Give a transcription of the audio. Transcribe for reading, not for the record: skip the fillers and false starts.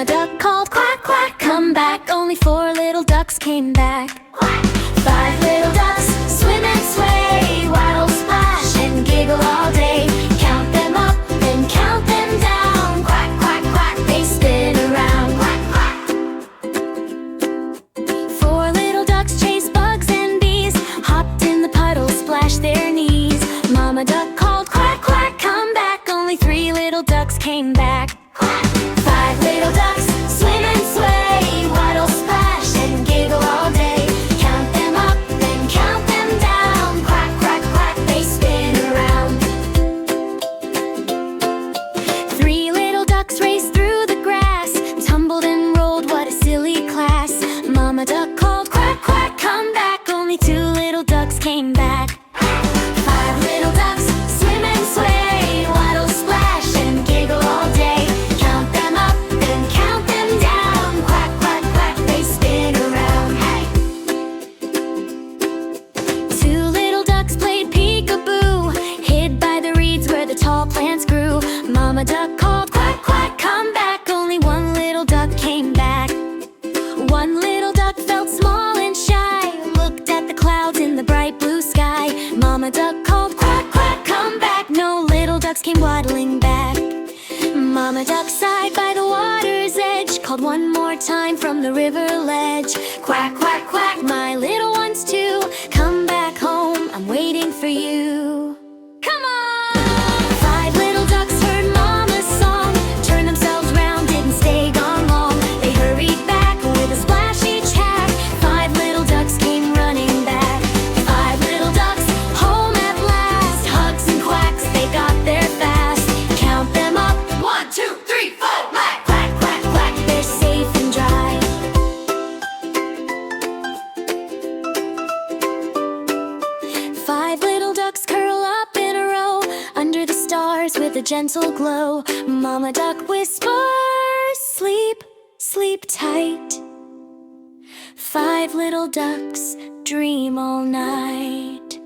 Mama duck called quack, quack, come back. Only 4 little ducks came back. 5 little ducks swim and sway, waddle, splash, and giggle all day. Count them up, then count them down. Quack, quack, quack, they spin around. Quack, quack. 4 little ducks chased bugs and bees, hopped in the puddles, splashed their knees. Mama duck called quack, quack, come back. Only 3 little ducks came back. 5 little ducks swim and sway, waddle, splash, and giggle all day. Count them up, then count them down. Quack, quack, quack, they spin around. 3 little ducks raced through the grass, tumbled and rolled, what a silly class. Mama duck called quack, quack, come back. Only 2 little ducks came back. 5 little ducks swim and sway, waddle, splash, and giggle all day. Count them up, then count them down. Quack, quack, quack, they spin around. Hey! 2 little ducks played peekaboo, hid by the reeds where the tall plants grew. Mama duck called quack, quack, come back. Only 1 little duck came back. 1 little duck felt small and shy, looked at the clouds in the bright blue sky. Mama duck called quack, quack, come back. No little ducks came waddling back. Mama duck sighed by the water's edge, called 1 more time from the river ledge. Quack, quack, quack, my little ones too, come back home, I'm waiting for you. Come on! 5 little ducks heard Mama's song, turned themselves round, didn't stay gone long. They hurried back with a splash each had. 5 little ducks came running back. 5 little ducks home at last, hugs and quacks, they got there fast. Count them up, 1, 2, 3, 4, quack, quack, quack, quack, they're safe and dry. 5 little ducks curl up in a row, under the stars with a gentle glow. Mama duck whispers, sleep, sleep tight. 5 little ducks dream all night.